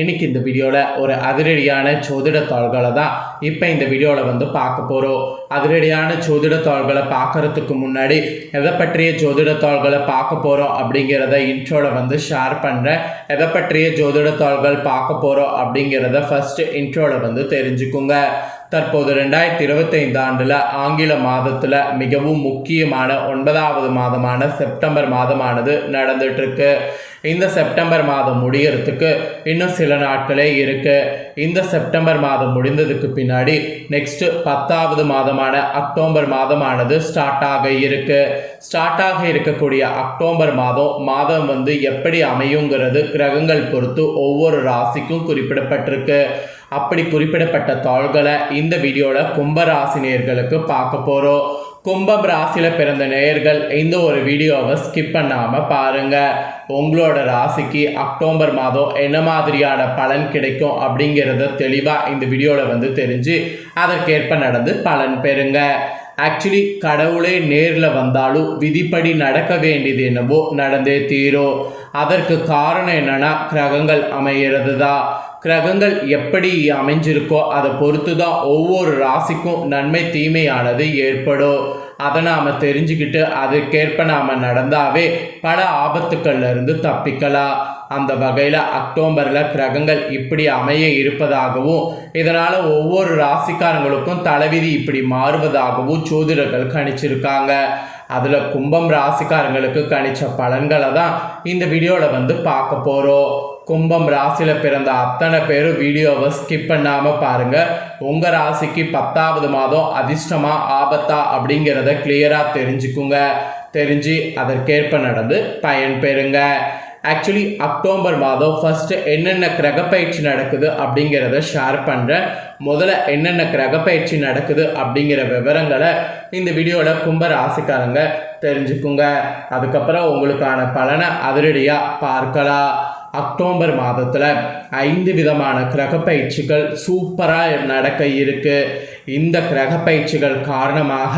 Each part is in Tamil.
இன்னைக்கு இந்த வீடியோவில் ஒரு அதிரடியான ஜோதிட தாள்களை தான் இப்போ இந்த வீடியோவில் வந்து பார்க்க போகிறோம். அதிரடியான ஜோதிட தாள்களை பார்க்கறதுக்கு முன்னாடி எதை பற்றிய ஜோதிட தாள்களை பார்க்க போகிறோம் அப்படிங்கிறத இன்ட்ரோவில் வந்து ஷேர் பண்ணுறேன். எதை பற்றிய ஜோதிட தாள்கள் பார்க்க போகிறோம் அப்படிங்கிறத ஃபஸ்ட்டு இன்ட்ரோவில் வந்து தெரிஞ்சுக்குங்க. தற்போது 2025 ஆண்டில் ஆங்கில மாதத்தில் மிகவும் முக்கியமான 9வது மாதமான செப்டம்பர் மாதமானது நடந்துட்டுருக்கு. இந்த செப்டம்பர் மாதம் முடியறதுக்கு இன்னும் சில நாட்களே இருக்கு. இந்த செப்டம்பர் மாதம் முடிந்ததுக்கு பின்னாடி நெக்ஸ்ட்டு 10வது மாதமான அக்டோபர் மாதமானது ஸ்டார்ட் ஆக இருக்கக்கூடிய அக்டோபர் மாதம் வந்து எப்படி அமையுங்கிறது கிரகங்கள் பொறுத்து ஒவ்வொரு ராசிக்கும் குறிப்பிடப்பட்டிருக்கு. அப்படி குறிப்பிடப்பட்ட தாள்களை இந்த வீடியோவில் கும்பராசி நேயர்களுக்கு பார்க்க போகிறோம். கும்பம் ராசியில் பிறந்த நேயர்கள் இந்த ஒரு வீடியோவை ஸ்கிப் பண்ணாமல் பாருங்கள். உங்களோட ராசிக்கு அக்டோபர் மாதம் என்ன மாதிரியான பலன் கிடைக்கும் அப்படிங்கிறத தெளிவாக இந்த வீடியோவில் வந்து தெரிஞ்சு அதற்கேற்ப நடந்து பலன் பெறுங்க. ஆக்சுவலி கடவுளே நேரில் வந்தாலும் விதிப்படி நடக்க வேண்டியது என்னவோ நடந்தே தீரும். அதற்கு காரணம் என்னன்னா கிரகங்கள் அமைகிறது தான். கிரகங்கள் எப்படி அமைஞ்சிருக்கோ அதை பொறுத்து தான் ஒவ்வொரு ராசிக்கும் நன்மை தீமையானது ஏற்படும். அதை நாம் தெரிஞ்சுக்கிட்டு அதுக்கேற்ப நாம் நடந்தாவே பல ஆபத்துக்கள்லேருந்து தப்பிக்கலாம். அந்த வகையில் அக்டோபரில் கிரகங்கள் இப்படி அமைய இருப்பதாகவும் இதனால் ஒவ்வொரு ராசிக்காரங்களுக்கும் தலைவிதி இப்படி மாறுவதாகவும் ஜோதிடர்கள் கணிச்சிருக்காங்க. அதில் கும்பம் ராசிக்காரங்களுக்கு கணிச்ச பலன்களை தான் இந்த வீடியோவில் வந்து பார்க்க போகிறோம். கும்பம் ராசியில் பிறந்த அத்தனை பேரும் வீடியோவை ஸ்கிப் பண்ணாமல் பாருங்கள். உங்கள் ராசிக்கு 10வது மாதம் அதிர்ஷ்டமா ஆபத்தா அப்படிங்கிறத கிளியராக தெரிஞ்சு அதற்கேற்ப நடந்து பயன் பெறுங்க. ஆக்சுவலி அக்டோபர் மாதம் ஃபஸ்ட்டு என்னென்ன கிரகப்பயிற்சி நடக்குது அப்படிங்கிறத ஷேர் பண்ணுறேன். முதல்ல என்னென்ன கிரகப்பயிற்சி நடக்குது அப்படிங்கிற விவரங்களை இந்த வீடியோவில் கும்ப ராசிக்காரங்க தெரிஞ்சுக்குங்க. அதுக்கப்புறம் உங்களுக்கான பலனை அதிரடியாக பார்க்கலாம். அக்டோபர் மாதத்தில் 5 விதமான கிரகப்பயிற்சிகள் சூப்பராக நடக்க இருக்கு. இந்த கிரகப்பயிற்சிகள் காரணமாக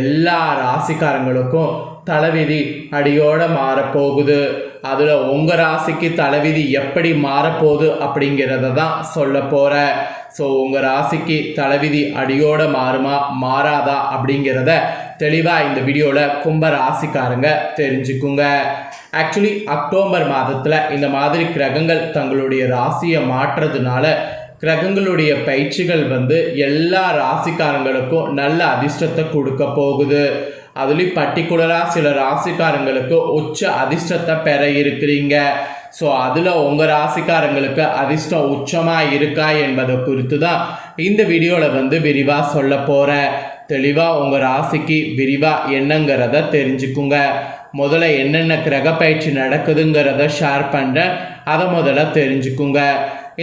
எல்லா ராசிக்காரங்களுக்கும் தலைவிதி அடியோட மாறப்போகுது. அதில் உங்கள் ராசிக்கு தலைவிதி எப்படி மாறப்போகுது அப்படிங்கிறத தான் சொல்ல போகிறேன். ஸோ உங்கள் ராசிக்கு தலைவிதி அடியோட மாறுமா மாறாதா அப்படிங்கிறத தெளிவாக இந்த வீடியோவில் கும்ப ராசிக்காரங்க தெரிஞ்சுக்குங்க. ஆக்சுவலி அக்டோபர் மாதத்தில் இந்த மாதிரி கிரகங்கள் தங்களுடைய ராசியை மாற்றுறதுனால கிரகங்களுடைய பயிற்சிகள் வந்து எல்லா ராசிக்காரங்களுக்கும் நல்ல அதிர்ஷ்டத்தை கொடுக்க போகுது. அதுலேயும் பர்டிகுலராக சில ராசிக்காரங்களுக்கு உச்ச அதிர்ஷ்டத்தை பெற இருக்கிறீங்க. ஸோ அதில் உங்கள் ராசிக்காரங்களுக்கு அதிர்ஷ்டம் உச்சமாக இருக்கா என்பதை குறித்து தான் இந்த வீடியோவில் வந்து விரிவாக சொல்ல போகிறேன். தெளிவாக உங்கள் ராசிக்கு விரிவாக என்னங்கிறத தெரிஞ்சுக்குங்க. முதல்ல என்னென்ன கிரகப்பயிற்சி நடக்குதுங்கிறத ஷேர் பண்ணுறேன். அதை முதல்ல தெரிஞ்சுக்குங்க.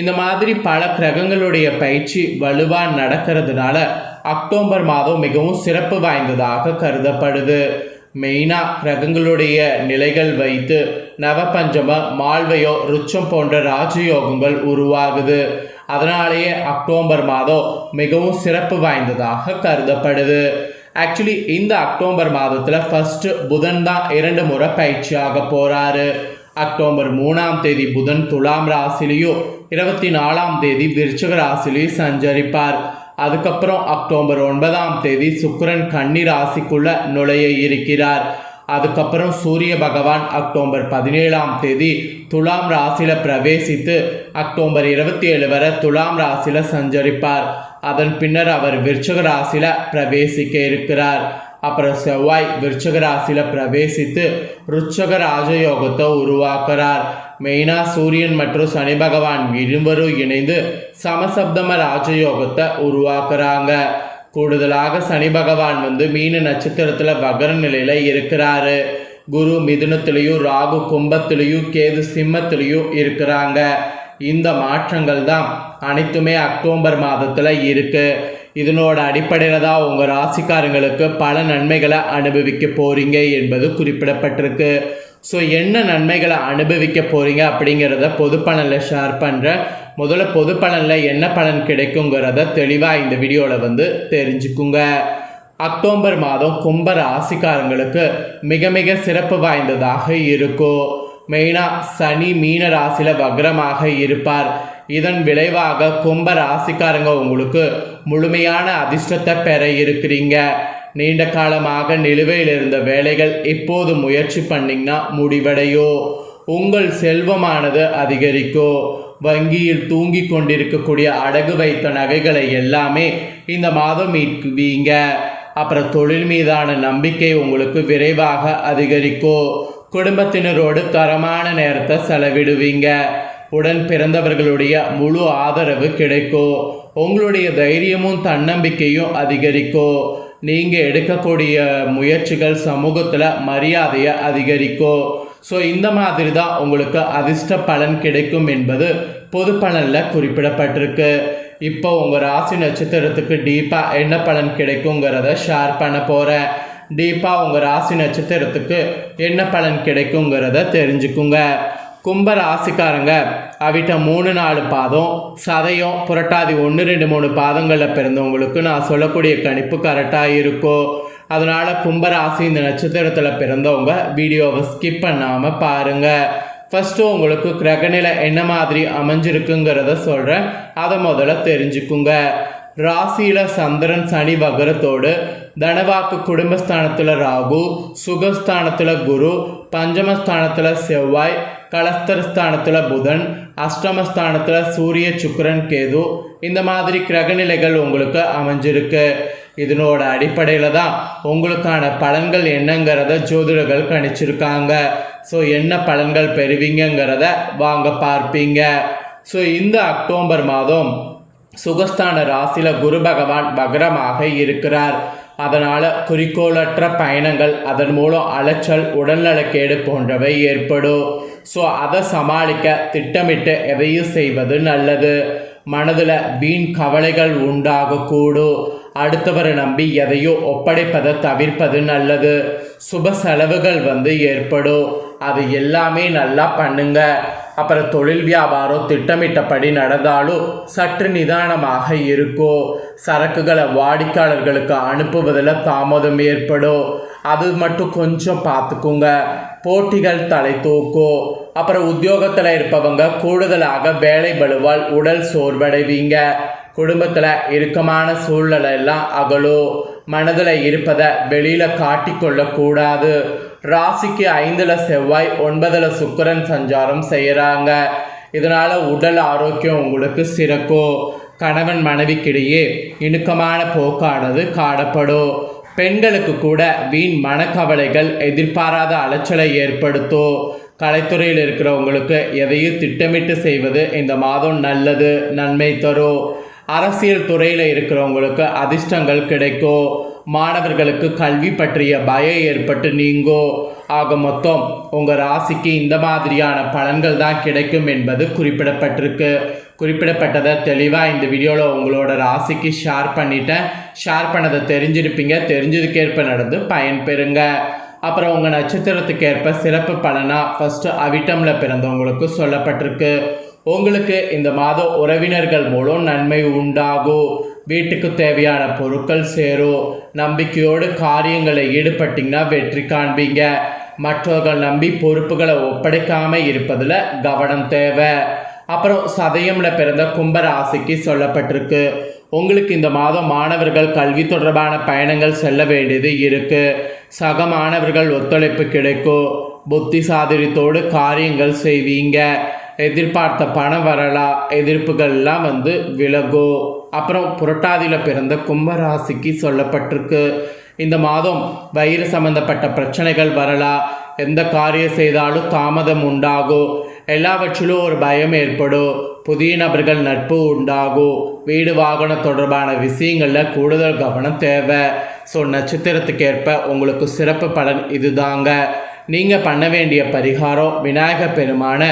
இந்த மாதிரி பல கிரகங்களுடைய பயிற்சி வலுவாக நடக்கிறதுனால அக்டோபர் மாதம் மிகவும் சிறப்பு வாய்ந்ததாக கருதப்படுது. மெயினாக கிரகங்களுடைய நிலைகள் வைத்து நவபஞ்சம மால்வயோ ருச்சம் போன்ற ராஜயோகங்கள் உருவாகுது. அதனாலேயே அக்டோபர் மாதம் மிகவும் சிறப்பு வாய்ந்ததாக கருதப்படுது. ஆக்சுவலி இந்த அக்டோபர் மாதத்தில் ஃபஸ்ட்டு புதன் தான் 2 முறை பயிற்சியாக போகிறாரு. அக்டோபர் 3ஆம் தேதி புதன் துலாம் ராசிலையும் 24ஆம் தேதி விருச்சிக ராசிலையும் சஞ்சரிப்பார். அதுக்கப்புறம் அக்டோபர் 9ஆம் தேதி சுக்கிரன் கன்னி ராசிக்குள்ள நுழைய இருக்கிறார். அதுக்கப்புறம் சூரிய பகவான் அக்டோபர் 17ஆம் தேதி துலாம் ராசியில் பிரவேசித்து அக்டோபர் 27 வரை துலாம் ராசியில் சஞ்சரிப்பார். அதன் பின்னர் அவர் விருச்சிக ராசியில் பிரவேசிக்க இருக்கிறார். அப்புறம் செவ்வாய் விருச்சிக ராசியில் பிரவேசித்து ருச்சக ராஜயோகத்தை உருவாக்குறார். மெயினாக சூரியன் மற்றும் சனி பகவான் இருவரும் இணைந்து சமசப்தம ராஜயோகத்தை உருவாக்குறாங்க. கூடுதலாக சனி பகவான் வந்து மீன நட்சத்திரத்தில் வகர நிலையில் இருக்கிறாரு. குரு மிதுனத்திலையும் ராகு கும்பத்திலையும் கேது சிம்மத்திலையும் இருக்கிறாங்க. இந்த மாற்றங்கள் தான் அனைத்துமே அக்டோபர் மாதத்தில் இருக்குது. இதனோட அடிப்படையில் தான் உங்கள் ராசிக்காரங்களுக்கு பல நன்மைகளை அனுபவிக்க போகிறீங்க என்பது குறிப்பிடப்பட்டிருக்கு. ஸோ என்ன நன்மைகளை அனுபவிக்க போகிறீங்க அப்படிங்கிறத பொது பலனில் ஷேர் பண்ணுறேன். முதல்ல பொது பலனில் என்ன பலன் கிடைக்குங்கிறத தெளிவாக இந்த வீடியோவில் வந்து தெரிஞ்சுக்குங்க. அக்டோபர் மாதம் கும்ப ராசிக்காரங்களுக்கு மிக மிக சிறப்பு வாய்ந்ததாக இருக்கும். மெயினாக சனி மீன ராசியில் வக்ரமாக இருப்பார். இதன் விளைவாக கும்ப ராசிக்காரங்க உங்களுக்கு முழுமையான அதிர்ஷ்டத்தை பெற இருக்கிறீங்க. நீண்ட காலமாக நிலுவையில் இருந்த வேலைகள் இப்போது முயற்சி பண்ணிங்கன்னா முடிவடையோ. உங்கள் செல்வமானது அதிகரிக்கோ. வங்கியில் தூங்கி கொண்டிருக்கக்கூடிய அடகு வைத்த நகைகளை எல்லாமே இந்த மாதம் மீட்குவீங்க. அப்புறம் தொழில் மீதான நம்பிக்கை உங்களுக்கு விரைவாக அதிகரிக்கோ. குடும்பத்தினரோடு தரமான நேரத்தை செலவிடுவீங்க. உடன் பிறந்தவர்களுடைய முழு ஆதரவு கிடைக்கும். உங்களுடைய தைரியமும் தன்னம்பிக்கையும் அதிகரிக்கும். நீங்கள் எடுக்கக்கூடிய முயற்சிகள் சமூகத்தில் மரியாதையை அதிகரிக்கும். ஸோ இந்த மாதிரி தான் உங்களுக்கு அதிர்ஷ்ட பலன் கிடைக்கும் என்பது பொது பலனில் குறிப்பிடப்பட்டிருக்கு. இப்போ உங்கள் ராசி நட்சத்திரத்துக்கு டீப்பாக என்ன பலன் கிடைக்குங்கிறத ஷேர் பண்ண போகிறேன். டீப்பாக உங்கள் ராசி நட்சத்திரத்துக்கு என்ன பலன் கிடைக்குங்கிறத தெரிஞ்சுக்குங்க. கும்ப ராசிக்காரங்க அவிட்டம் 3-4 பாதம், சதயம், புரட்டாதி 1-2-3 பாதங்களில் பிறந்தவங்களுக்கு நான் சொல்லக்கூடிய கணிப்பு கரெக்டாக இருக்கும். அதனால் கும்பராசி இந்த நட்சத்திரத்தில் பிறந்தவங்க வீடியோவை ஸ்கிப் பண்ணாமல் பாருங்கள். ஃபஸ்ட்டு உங்களுக்கு கிரகநிலை என்ன மாதிரி அமைஞ்சிருக்குங்கிறத சொல்கிறேன். அதை முதல்ல தெரிஞ்சுக்குங்க. ராசியில் சந்திரன் சனி வக்ரத்தோடு, தனவாக்கு குடும்பஸ்தானத்தில் ராகு, சுகஸ்தானத்தில் குரு, பஞ்சமஸ்தானத்தில் செவ்வாய், கலஸ்தரஸ்தானத்தில் புதன், அஷ்டமஸ்தானத்தில் சூரிய சுக்கிரன் கேது, இந்த மாதிரி கிரகநிலைகள் உங்களுக்கு அமைஞ்சிருக்கு. இதனோட அடிப்படையில் தான் உங்களுக்கான பலன்கள் என்னங்கிறத ஜோதிடர்கள் கணிச்சிருக்காங்க. ஸோ என்ன பலன்கள் பெறுவீங்கிறத வாங்க பார்ப்பீங்க. ஸோ இந்த அக்டோபர் மாதம் சுகஸ்தான ராசியில் குரு பகவான் வக்ரமாக இருக்கிறார். அதனால் குறிக்கோளற்ற பயணங்கள், அதன் மூலம் அலைச்சல், உடல்நலக்கேடு போன்றவை ஏற்படும். ஸோ அதை சமாளிக்க திட்டமிட்டு எதையும் செய்வது நல்லது. மனதில் வீண் கவலைகள் உண்டாகக்கூடும். அடுத்தவரை நம்பி எதையோ ஒப்படைப்பதை தவிர்ப்பது நல்லது. சுப செலவுகள் ஏற்படும். அது எல்லாமே நல்லா பண்ணுங்க. அப்புறம் தொழில் வியாபாரம் திட்டமிட்டபடி நடந்தாலும் சற்று நிதானமாக இருக்கும். சரக்குகளை வாடிக்கையாளர்களுக்கு அனுப்புவதில் தாமதம் ஏற்படும். அது மட்டும் கொஞ்சம் பார்த்துக்குங்க. போட்டிகள் தலை தூக்கும். அப்புறம் உத்தியோகத்தில் இருப்பவங்க கூடுதலாக வேலை பளுவால் உடல் சோர்வடைவீங்க. குடும்பத்தில் இறுக்கமான சூழ்நிலை எல்லாம் அகலும். மனதில் இருப்பதை வெளியில் காட்டிக்கொள்ளக்கூடாது. ராசிக்கு 5ல் செவ்வாய், 9ல் சுக்கிரன் சஞ்சாரம் செய்கிறாங்க. இதனால் உடல் ஆரோக்கியம் உங்களுக்கு சிறக்கும். கணவன் மனைவிக்கிடையே இணுக்கமான போக்கானது காணப்படும். பெண்களுக்கு கூட வீண் மனக்கவலைகள் எதிர்பாராத அலைச்சலை ஏற்படுத்தும். கலைத்துறையில் இருக்கிறவங்களுக்கு எதையும் திட்டமிட்டு செய்வது இந்த மாதம் நல்லது, நன்மை தரும். அரசியல் துறையில் இருக்கிறவங்களுக்கு அதிர்ஷ்டங்கள் கிடைக்கும். மாணவர்களுக்கு கல்வி பற்றிய பயம் ஏற்பட்டு நீங்கும். ஆக மொத்தம் உங்கள் ராசிக்கு இந்த மாதிரியான பலன்கள் தான் கிடைக்கும் என்பது குறிப்பிடப்பட்டிருக்கு. குறிப்பிடப்பட்டதை தெளிவாக இந்த வீடியோவில் உங்களோட ராசிக்கு ஷேர் பண்ணிட்டேன். ஷேர் பண்ணதை தெரிஞ்சிருப்பீங்க. தெரிஞ்சதுக்கேற்ப நடந்து பயன்பெறுங்க. அப்புறம் உங்கள் நட்சத்திரத்துக்கு ஏற்ப சிறப்பு பலனாக ஃபஸ்ட்டு அவிட்டமில் பிறந்தவங்களுக்கு சொல்லப்பட்டிருக்கு. உங்களுக்கு இந்த மாதம் உறவினர்கள் மூலம் நன்மை உண்டாகும். வீட்டுக்கு தேவையான பொருட்கள் சேரும். நம்பிக்கையோடு காரியங்களை ஈடுபட்டிங்கன்னா வெற்றி காண்பீங்க. மற்றவர்கள் நம்பி பொறுப்புகளை ஒப்படைக்காமல் இருப்பதில் கவனம் தேவை. அப்புறம் சதயமில் பிறந்த கும்பராசிக்கு சொல்லப்பட்டிருக்கு. உங்களுக்கு இந்த மாதம் மாணவர்கள் கல்வி தொடர்பான பயணங்கள் செல்ல வேண்டியது இருக்குது. சக மாணவர்கள் ஒத்துழைப்பு கிடைக்கும். புத்தி சாதுரியத்தோடு காரியங்கள் செய்வீங்க. எதிர்பார்த்த பணம் வரலாம். எதிர்ப்புகள்லாம் விலகும். அப்புறம் புரட்டாதியில் பிறந்த கும்பராசிக்கு சொல்லப்பட்டிருக்கு. இந்த மாதம் வயிறு சம்பந்தப்பட்ட பிரச்சனைகள் வரலாம். எந்த காரியம் செய்தாலும் தாமதம் உண்டாகும். எல்லாவற்றிலும் ஒரு பயம் ஏற்படும். புதிய நபர்கள் நட்பு உண்டாகும். வீடு வாகனம் தொடர்பான விஷயங்களில் கூடுதல் கவனம் தேவை. ஸோ நட்சத்திரத்துக்கு ஏற்ப உங்களுக்கு சிறப்பு பலன் இதுதாங்க. நீங்கள் பண்ண வேண்டிய பரிகாரம் விநாயகர் பெருமான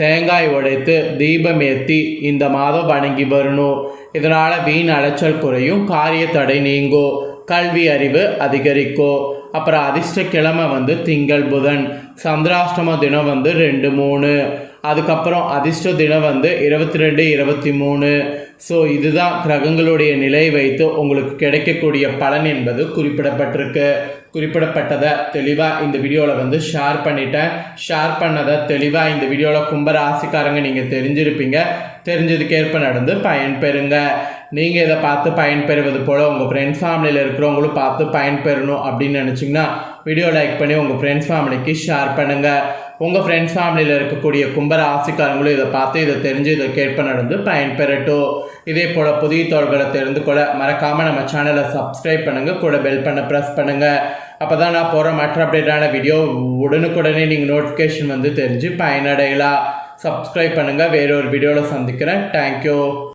தேங்காய் உடைத்து தீபம் ஏற்றி இந்த மாதம் வணங்கி வரணும். இதனால் வீண் அலைச்சல் குறையும். காரிய தடை நீங்கும். கல்வி அறிவு அதிகரிக்கும். அப்புறம் அதிர்ஷ்ட கிழமை திங்கள் புதன். சந்திராஷ்டம தினம் 2-3. அதுக்கப்புறம் அதிர்ஷ்ட தினம் 22-23. ஸோ இதுதான் கிரகங்களுடைய நிலை வைத்து உங்களுக்கு கிடைக்கக்கூடிய பலன் என்பது குறிப்பிடப்பட்டிருக்கு. குறிப்பிடப்பட்டதை தெளிவாக இந்த வீடியோவில் வந்து ஷேர் பண்ணிட்டேன். ஷேர் பண்ணதை தெளிவாக இந்த வீடியோவில் கும்பராசிக்காரங்க நீங்கள் தெரிஞ்சிருப்பீங்க. தெரிஞ்சதுக்கேற்ப நடந்து பயன்பெறுங்க. நீங்கள் இதை பார்த்து பயன்பெறுவது போல் உங்கள் ஃப்ரெண்ட்ஸ் ஃபேமிலியில் இருக்கிறவங்களும் பார்த்து பயன்பெறணும் அப்படின்னு நினச்சிங்கன்னா வீடியோ லைக் பண்ணி உங்கள் ஃப்ரெண்ட்ஸ் ஃபேமிலிக்கு ஷேர் பண்ணுங்கள். உங்கள் ஃப்ரெண்ட்ஸ் ஃபேமிலியில் இருக்கக்கூடிய கும்பராசிக்காரங்களும் இதை பார்த்து இதை தெரிஞ்சு இதை கேட்ப நடந்து பயன்பெறட்டும். இதே போல் புதிய தகவல்களை தெரிந்து கொள்ள மறக்காமல் நம்ம சேனலை சப்ஸ்கிரைப் பண்ணுங்கள், கூட பெல் பண்ண ப்ரெஸ் பண்ணுங்கள். அப்போ தான் நான் போகிற மற்ற அப்டேட்டான வீடியோ உடனுக்குடனே நீங்கள் நோட்டிஃபிகேஷன் வந்து தெரிஞ்சு பயனடையலாம். சப்ஸ்கிரைப் பண்ணுங்கள். வேறொரு வீடியோவில் சந்திக்கிறேன். தேங்க்யூ.